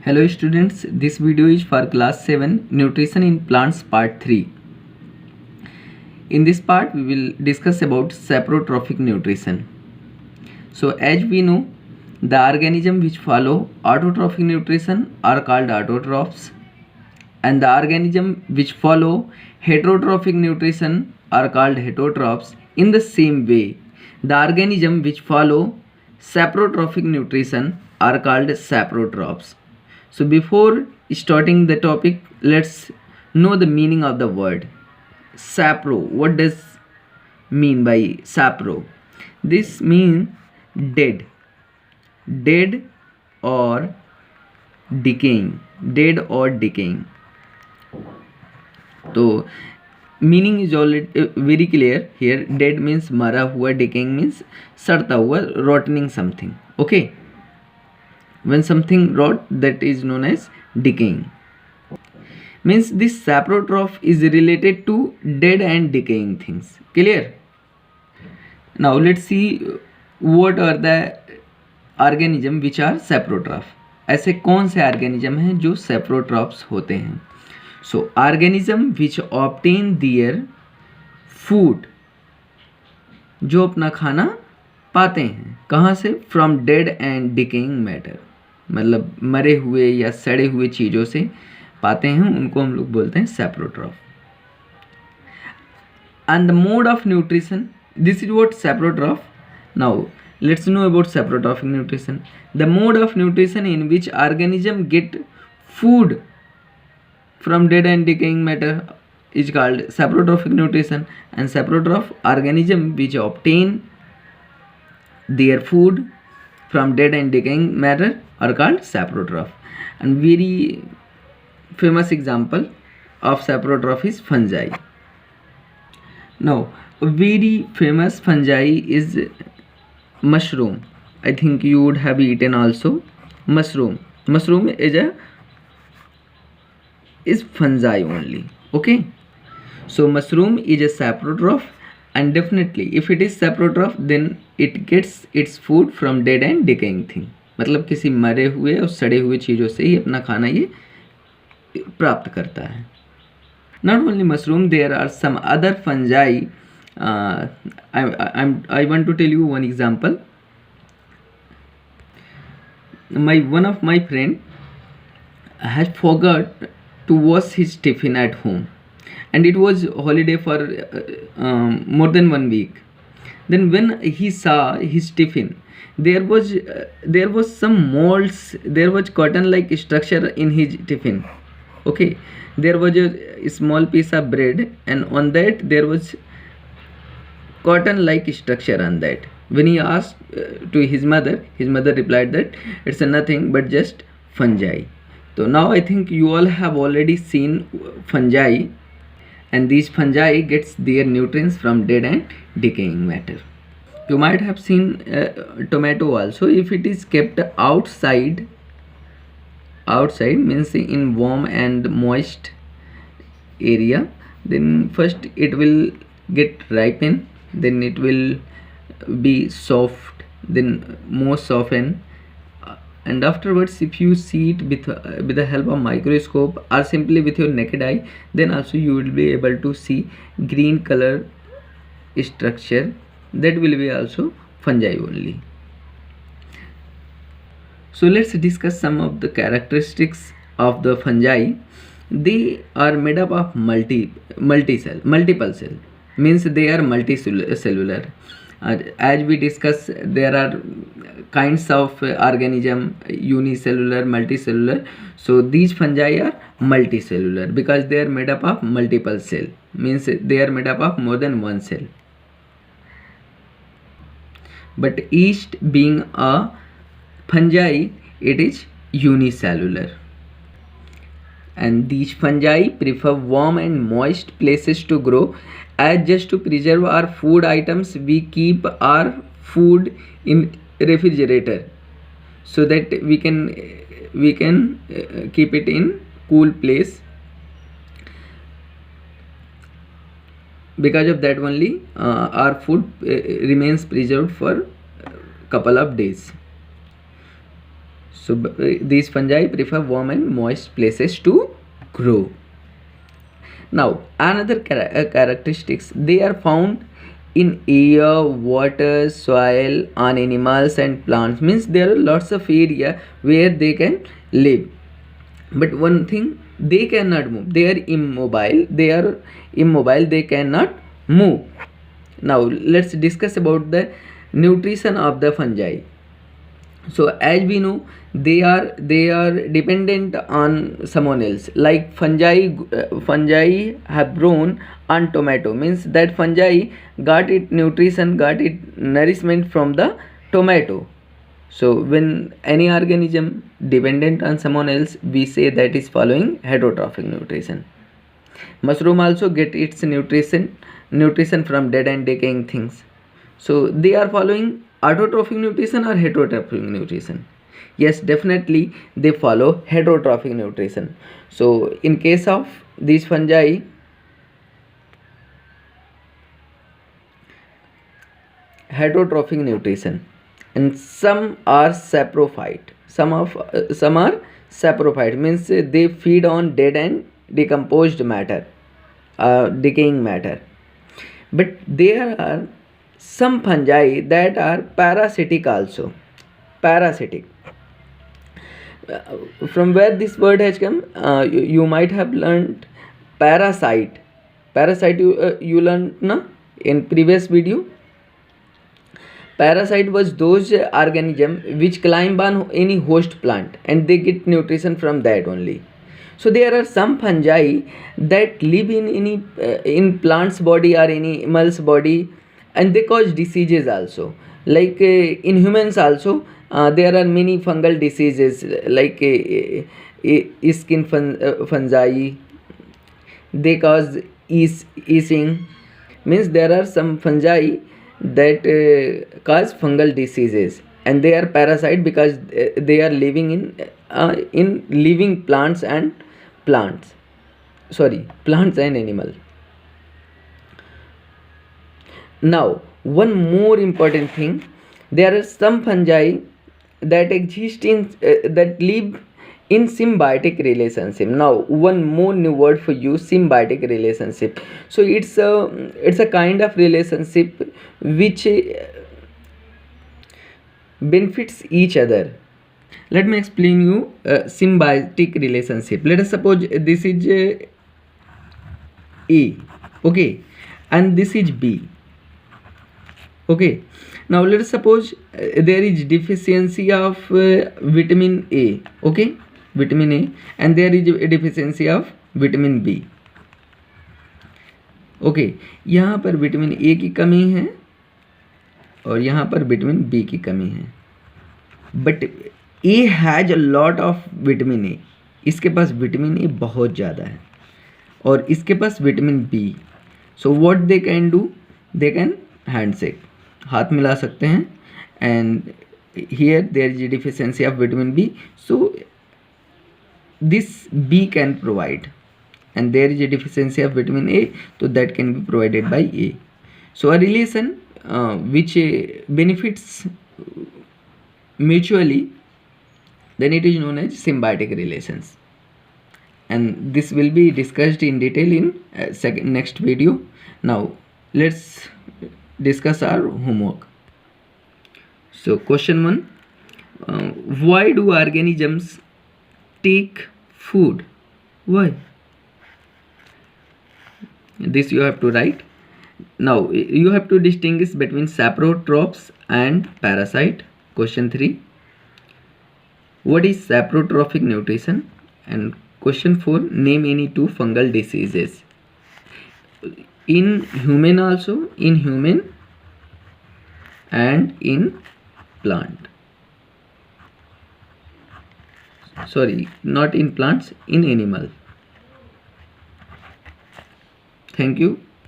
Hello students, this video is for class 7 Nutrition in Plants part 3. In this part we will discuss about saprotrophic nutrition. So as we know, the organisms which follow autotrophic nutrition are called autotrophs, and the organisms which follow heterotrophic nutrition are called heterotrophs. In the same way, the organisms which follow saprotrophic nutrition are called saprotrophs. So before starting the topic, let's know the meaning of the word sapro. What does mean by sapro? This means dead, dead or decaying, dead or decaying. So meaning is already very clear here. Dead means मरा हुआ, decaying means सड़ता हुआ, rotting something. Okay. When something rot, that is known as decaying. Means this saprotroph is related to dead and decaying things. Clear? Now let's see what are the organism which are saprotroph. ऐसे कौन से organism हैं जो saprotrophs होते हैं? So organism which obtain their food, जो अपना खाना पाते हैं कहाँ से? From dead and decaying matter. मतलब मरे हुए या सड़े हुए चीज़ों से पाते हैं, उनको हम लोग बोलते हैं saprotroph. And the mode of nutrition, this is what saprotroph. Now let's know about saprotrophic nutrition. The mode of nutrition in which organism get food from dead and decaying matter is called saprotrophic nutrition, and saprotroph organism which obtain their food from dead and decaying matter are called saprotroph. And very famous example of saprotroph is fungi. Now a very famous fungi is mushroom. I think you would have eaten also mushroom. Mushroom is fungi only. Okay, so mushroom is a saprotroph, and definitely if it is saprotroph then it gets its food from dead and decaying thing. मतलब किसी मरे हुए और सड़े हुए चीज़ों से ही अपना खाना ये प्राप्त करता है. Not only mushroom, there are some other fungi. I want to tell you one example. One of my friend has forgot to wash his tiffin at home, and it was holiday for more than 1 week. Then when he saw his tiffin, there was some molds, there was cotton like structure in his tiffin. Okay, there was a small piece of bread, and on that there was cotton like structure on that. When he asked to his mother replied that it's nothing but just fungi. So now I think you all have already seen fungi, and these fungi gets their nutrients from dead and decaying matter. You might have seen tomato also. If it is kept outside means in warm and moist area, then first it will get ripen, then it will be soft, then more soften, and afterwards if you see it with the help of microscope or simply with your naked eye, then also you will be able to see green color structure. That will be also fungi only. So let's discuss some of the characteristics of the fungi. They are made up of multiple cell, means they are multicellular. As we discuss, there are kinds of organism, unicellular, multicellular. So these fungi are multicellular because they are made up of multiple cell, means they are made up of more than one cell. But each being a fungi, it is unicellular, and these fungi prefer warm and moist places to grow. As just to preserve our food items, we keep our food in refrigerator so that we can keep it in cool place. Because of that only our food remains preserved for couple of days. So these fungi prefer warm and moist places to grow. Now another characteristics, they are found in air, water, soil, on animals and plants. Means there are lots of area where they can live. But one thing, they cannot move. They are immobile. They cannot move. Now let's discuss about the nutrition of the fungi. So as we know, they are dependent on someone else. Like fungi have grown on tomato, means that fungi got its nutrition, got its nourishment from the tomato. So when any organism dependent on someone else, we say that is following heterotrophic nutrition. Mushroom also get its nutrition from dead and decaying things. So they are following autotrophic nutrition or heterotrophic nutrition? Yes, definitely they follow heterotrophic nutrition. So in case of these fungi, heterotrophic nutrition, and some are saprophyte. Some are saprophyte, means they feed on dead and decomposed matter, decaying matter. But there are some fungi that are parasitic also. Parasitic. From where this word has come, you might have learned parasite. Parasite you learned na in previous video. Parasite was those organism which climb on any host plant and they get nutrition from that only. So there are some fungi that live in any in plants body or any animal's body, and they cause diseases also. Like in humans also, there are many fungal diseases like fungi. They cause easing. Means there are some fungi that cause fungal diseases, and they are parasite because they are living in living plants and plants and animal. Now one more important thing, there are some fungi that exist in that live in symbiotic relationship. Now one more new word for you, symbiotic relationship. So it's a kind of relationship which benefits each other. Let me explain you symbiotic relationship. Let us suppose this is A, okay, and this is B, okay. Now let us suppose there is deficiency of vitamin A, okay, vitamin A, and there is a deficiency of vitamin B, okay. यहाँ पर vitamin A की कमी है और यहाँ पर vitamin B की कमी है, but A has a lot of vitamin A, इसके पास विटामिन ए बहुत ज़्यादा है, और इसके पास vitamin B. So what they can do, they can handshake, हाथ मिला सकते हैं. And here there is deficiency of vitamin B, so this B can provide, and there is a deficiency of vitamin A, so that can be provided by A. So a relation which benefits mutually, then it is known as symbiotic relations, and this will be discussed in detail in next video. Now let's discuss our homework. So question 1, why do organisms take food? Why? This you have to write. Now you have to distinguish between saprotrophs and parasite. Question 3, what is saprotrophic nutrition? And question 4, name any two fungal diseases in human, also in human and in plant. Sorry, not in plants, in animal. Thank you.